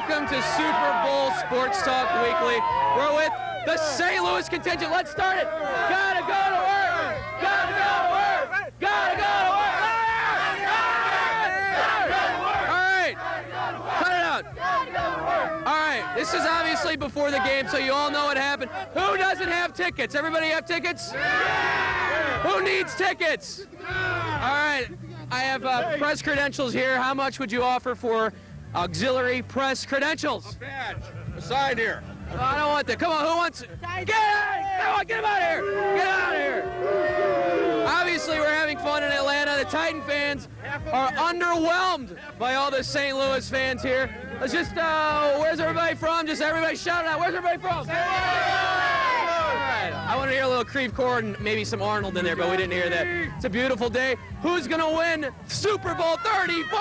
welcome to Super Bowl Sports Talk Weekly. We're with the St. Louis contingent. Let's start it. Gotta go to work. Gotta go to work. Gotta go to work. All right. Cut it out. All right. This is obviously before the game, so you all know what happened. Who doesn't have tickets? Everybody have tickets? Who needs tickets? All right. I have press credentials here. How much would you offer for auxiliary press credentials? A badge. A sign here. Oh, I don't want that. Come on, who wants it? Get out! Come on, get him out of here! Get out of here! Obviously, we're having fun in Atlanta. The Titan fans are underwhelmed by all the St. Louis fans here. Let's just, where's everybody from? Just everybody shout it out. Where's everybody from? All right. I want to hear a little Creve Coeur and maybe some Arnold in there, but we didn't hear that. It's a beautiful day. Who's going to win Super Bowl 34?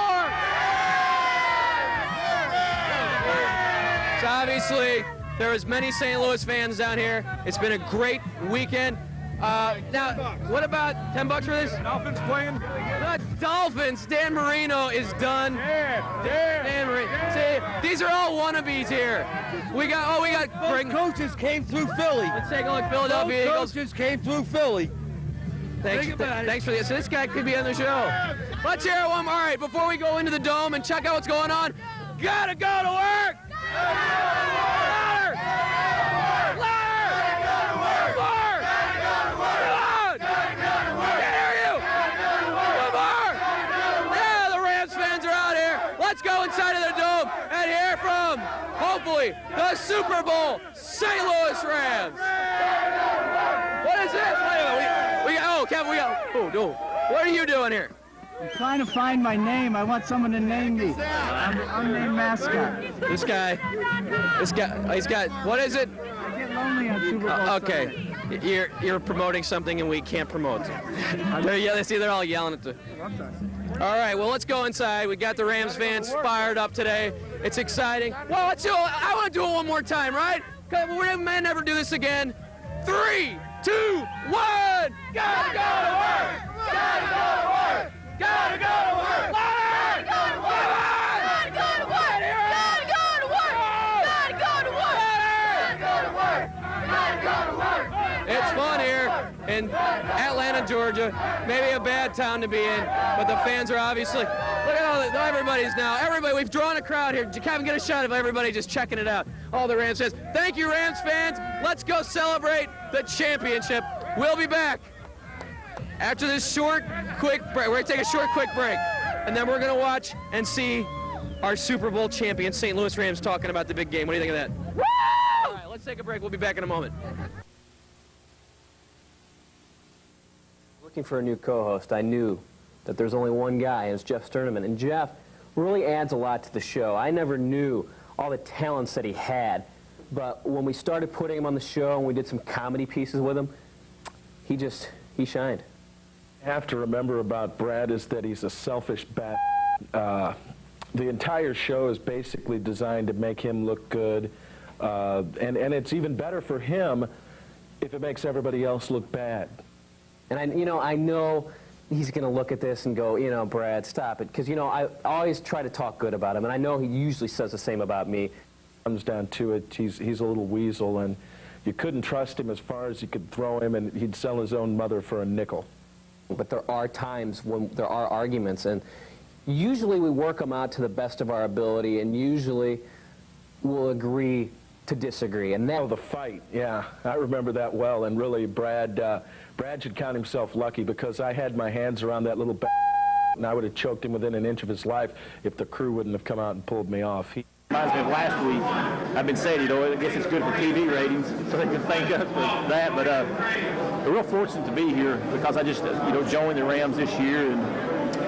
So obviously, there was many St. Louis fans down here. It's been a great weekend. Now, what about $10 for this? Dolphins playing? The Dolphins. Dan Marino is done. Dan Marino. See, these are all wannabes here. We got Both coaches came through Philly. Let's take a look. Philadelphia Both Eagles. coaches came through Philly. Thanks for this. So this guy could be on the show. Let's hear it one more. All right, before we go into the dome and check out what's going on, gotta go to work. Louder! Let's go inside of the dome and hear from, hopefully, the Super Bowl St. Louis Rams. What is this? Kevin, what are you doing here? I'm trying to find my name. I want someone to name me. I'm the unnamed mascot. This guy, he's got, what is it? I get lonely on Super Bowl Okay, you're promoting something and we can't promote. They're all yelling at the... All right, well, let's go inside. We got the Rams fans fired up today. It's exciting. Well, let's do it. I want to do it one more time, right? We may never do this again. 3, 2, 1. Gotta go to work. Gotta go to work. Gotta go to work. Gotta go to work. Gotta go to work. Gotta go to work. Gotta go to work. Gotta go to work. Gotta go to work. It's fun here in Atlanta, Georgia. Maybe a bad town to be in, but the fans are obviously, look at all everybody's now. Everybody, we've drawn a crowd here. Kevin, get a shot of everybody just checking it out. All the Rams fans. Thank you, Rams fans. Let's go celebrate the championship. We'll be back after this short, quick break. We're going to take a short, quick break, and then we're going to watch and see our Super Bowl champion, St. Louis Rams, talking about the big game. What do you think of that? Woo! All right, let's take a break. We'll be back in a moment. Looking for a new co-host, I knew that there's only one guy, and it's Jeff Sturdivant. And Jeff really adds a lot to the show. I never knew all the talents that he had, but when we started putting him on the show and we did some comedy pieces with him, he shined. Have to remember about Brad is that he's a selfish bat. The entire show is basically designed to make him look good, and it's even better for him if it makes everybody else look bad. And I know he's going to look at this and go, Brad, stop it. Because, I always try to talk good about him, and I know he usually says the same about me. Comes down to it, he's a little weasel, and you couldn't trust him as far as you could throw him, and he'd sell his own mother for a nickel. But there are times when there are arguments, and usually we work them out to the best of our ability, and usually we'll agree to disagree. And the fight, yeah, I remember that well, and really, Brad should count himself lucky because I had my hands around that little and I would have choked him within an inch of his life if the crew wouldn't have come out and pulled me off. Reminds me of last week. I've been saying, I guess it's good for TV ratings, so they can thank us for that. But we're real fortunate to be here because I just, joined the Rams this year, and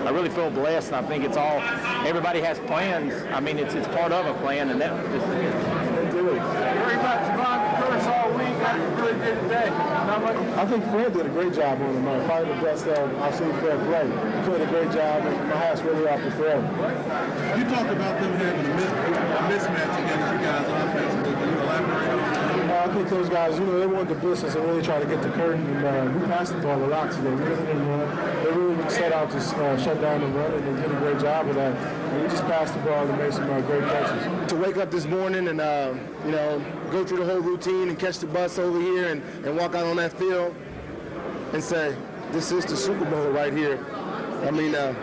I really feel blessed. And I think it's all, everybody has plans. I mean, it's part of a plan, and that just Very much Ron Curse all week. How you really did today? I think Fred did a great job on the night. Probably the best I've seen Fred play. He played a great job, and my hat's really off to Fred. You talked about them having a mismatch against you guys offensively. Can you elaborate on that? I think those guys, they wanted the business and really try to get the curtain. And we passed the ball a lot today. We really didn't run. They really set out to shut down the run, and they did a great job of that. And we just passed the ball and made some great catches. To wake up this morning and, go through the whole routine and catch the bus over here and walk out on that field and say, this is the Super Bowl right here. I mean, it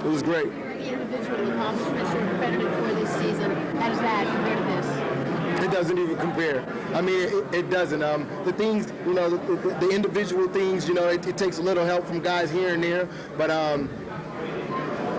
was great. The individual accomplishments you're credited for this season, how does that compare to this? It doesn't even compare. I mean, it doesn't. The things, the individual things, it takes a little help from guys here and there, but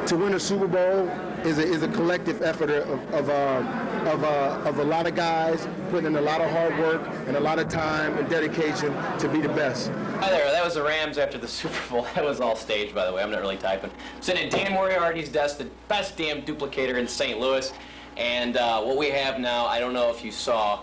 to win a Super Bowl is a collective effort of a lot of guys putting in a lot of hard work and a lot of time and dedication to be the best. Hi there, that was the Rams after the Super Bowl. That was all staged, by the way. I'm not really typing. Sitting at Dan Moriarty's desk, the best damn duplicator in St. Louis. And what we have now, I don't know if you saw,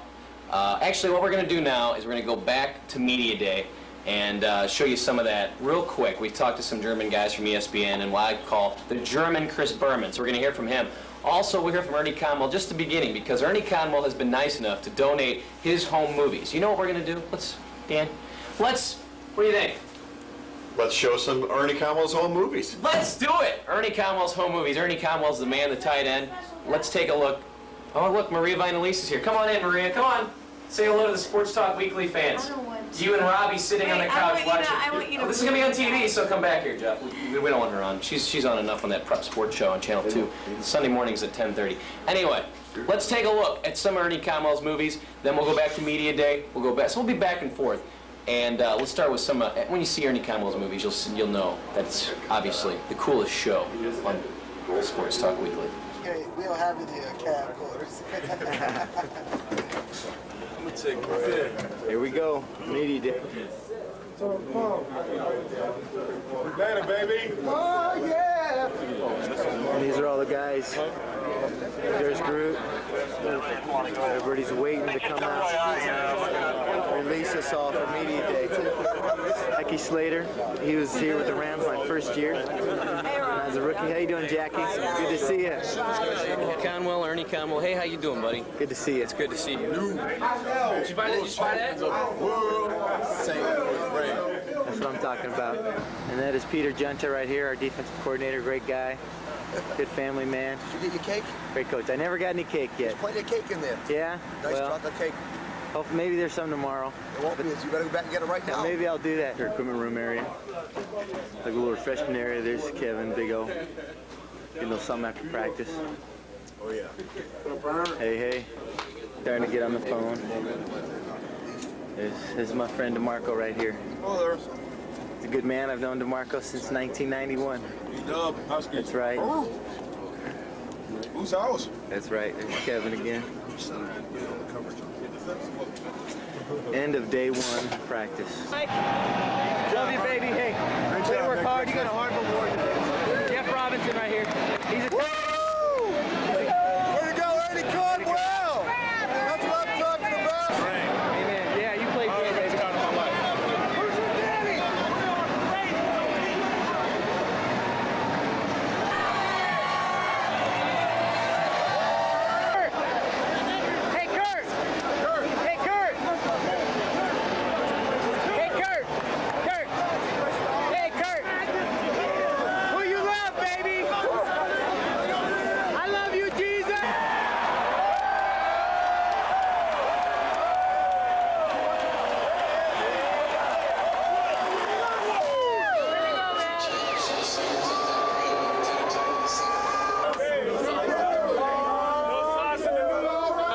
actually what we're going to do now is we're going to go back to Media Day and show you some of that real quick. We talked to some German guys from ESPN and what I call the German Chris Berman. So we're going to hear from him. Also, we'll hear from Ernie Conwell just the beginning, because Ernie Conwell has been nice enough to donate his home movies. You know what we're going to do? What do you think? Let's show some Ernie Conwell's home movies. Let's do it! Ernie Conwell's home movies. Ernie Conwell's the man, the tight end. Let's take a look. Oh, look, Maria Vinalise is here. Come on in, Maria. Come on. Say hello to the Sports Talk Weekly fans. You and Robbie sitting on the couch watching. This is going to be on TV, so come back here, Jeff. We don't want her on. She's on enough on that prep sports show on Channel 2. Sunday mornings at 10:30. Anyway, let's take a look at some Ernie Conwell's movies. Then we'll go back to Media Day. We'll go back. So we'll be back and forth. And let's start with some, when you see Ernie Conwell's movies, you'll know that's obviously the coolest show on Sports Talk Weekly. We don't have any camcorders. Here we go. Media Day. Banner, baby. Oh, yeah. And these are all the guys. There's Groot. Everybody's waiting to come out. Release us all for Media Day. Jackie Slater. He was here with the Rams my first year. As a rookie. How you doing, Jackie? Good to see you. Conwell, Ernie Conwell. Hey, how you doing, buddy? Good to see you. It's good to see you. Did you buy that? Did you buy that? That's what I'm talking about. And that is Peter Junta right here, our defensive coordinator. Great guy. Good family man. Did you get your cake? Great coach. I never got any cake yet. There's plenty of cake in there. Yeah? Nice chocolate cake. Hope maybe there's some tomorrow. It won't be. You better go back and get it right now. Maybe I'll do that. Your equipment room area. Like a little refreshment area. There's Kevin, Big O. Getting a little something after practice. Oh, yeah. Hey. Starting to get on the phone. This is my friend DeMarco right here. Oh, there. He's a good man. I've known DeMarco since 1991. That's right. Oh. Whose house? That's right. There's Kevin again. End of day one practice. Love you, baby. Hey, way to work hard. You got a hard reward today. Jeff Robinson right here. He's a... Woo! Way to go, Ernie Conwell! That's what I'm talking about. Amen. Yeah, you played great, baby. Where's your daddy? Hey, Kurt! Hey, Kurt! Hey, Kurt! Kurt! Hey, Kurt! Who you love, baby? I love you, Jesus!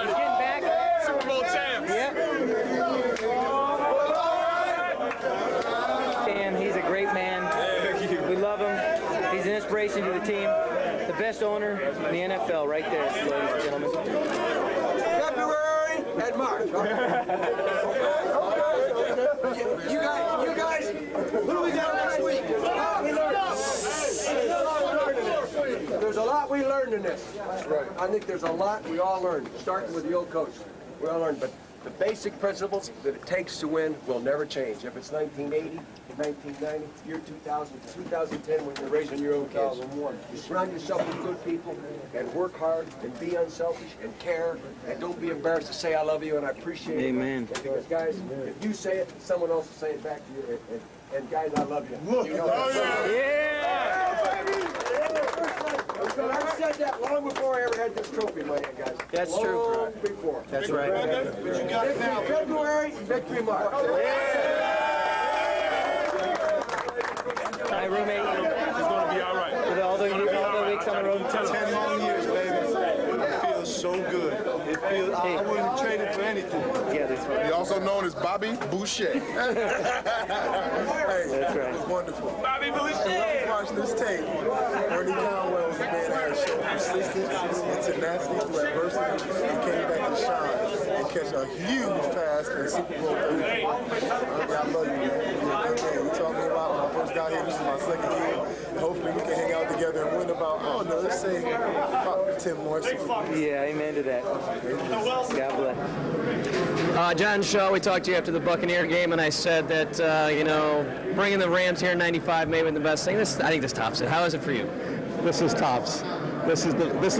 He's getting back. Super Bowl champ. Yeah. And he's a great man. We love him. He's an inspiration to the team. The best owner in the NFL right there, ladies and gentlemen. February and March. You guys, who do we got next week? There's a lot we learned in this. That's right. I think there's a lot we all learned, starting with the old coach. We all learned, but The basic principles that it takes to win will never change. If it's 1980, 1990, year 2000, 2010, when you're raising your own kids. You surround yourself with good people and work hard and be unselfish and care and don't be embarrassed to say I love you and I appreciate it. Amen. Because guys, if you say it, someone else will say it back to you. And guys, I love you. You know I said that long before I ever had this trophy in my hand, guys. That's true. Long before. That's right. But you got it now. February, victory mark. My roommate is going to be all right. With all the weeks on the road. 10 long years, baby. It feels so good. It feels, I wouldn't trade it for anything. Yeah, that's right. He's also known as Bobby Boucher. Hey, That's right. It's wonderful. Bobby Boucher! Watch this tape. Ernie Conwell was a man that had shown persistence and tenacity through adversity and came back to shine and catch a huge pass in Super Bowl 30. I love you, man. You taught me about when I first got here. This is my second year. Hopefully we can hang out together and win about, I don't know, let's say about 10 more Super Bowls. Yeah, amen to that. God bless. John Shaw, we talked to you after the Buccaneer game, and I said that, bringing the Rams here in '95 may have been the best thing. I think this tops it. How is it for you? This is tops. This is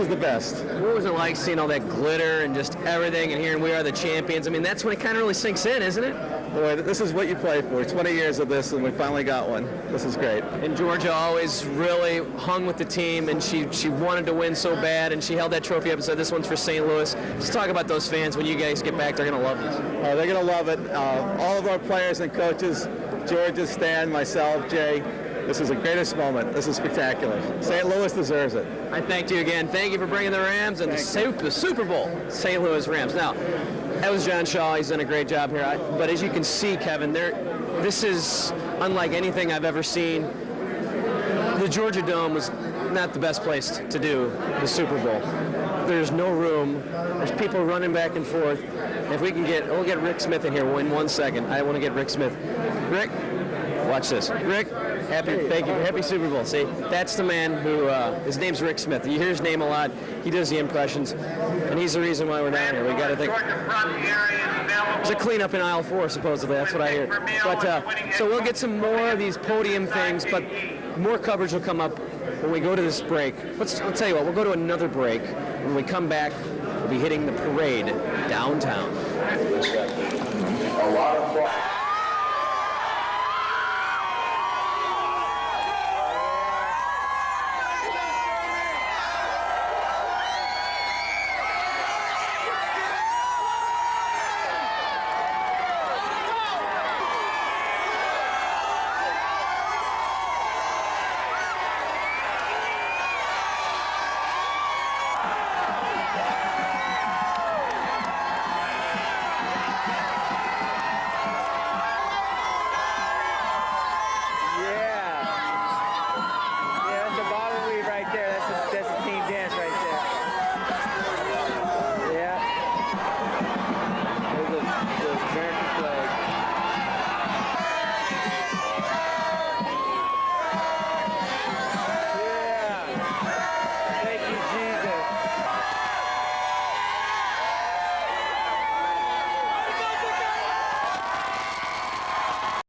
the best. What was it like seeing all that glitter and just everything, and hearing we are the champions? I mean, that's when it kind of really sinks in, isn't it? Boy, this is what you play for. 20 years of this, and we finally got one. This is great. And Georgia always really hung with the team, and she wanted to win so bad, and she held that trophy up and said, this one's for St. Louis. Just talk about those fans. When you guys get back, they're going to love this. They're going to love it. All of our players and coaches, Georgia, Stan, myself, Jay, this is the greatest moment. This is spectacular. St. Louis deserves it. I thank you again. Thank you for bringing the Rams and the Super Bowl, St. Louis Rams. Now, that was John Shaw. He's done a great job here. But as you can see, Kevin, this is unlike anything I've ever seen. The Georgia Dome was not the best place to do the Super Bowl. There's no room. There's people running back and forth. If we can we'll get Rick Smith in here in 1 second. I want to get Rick Smith. Rick, watch this. Rick, thank you. Happy Super Bowl. See, that's the man who, his name's Rick Smith. You hear his name a lot. He does the impressions, and he's the reason why we're down here. We got to think. There's a cleanup in aisle 4, supposedly. That's what I hear. But so we'll get some more of these podium things, but more coverage will come up when we go to this break. Let's tell you what. We'll go to another break. When we come back, we'll be hitting the parade downtown. A lot of fun.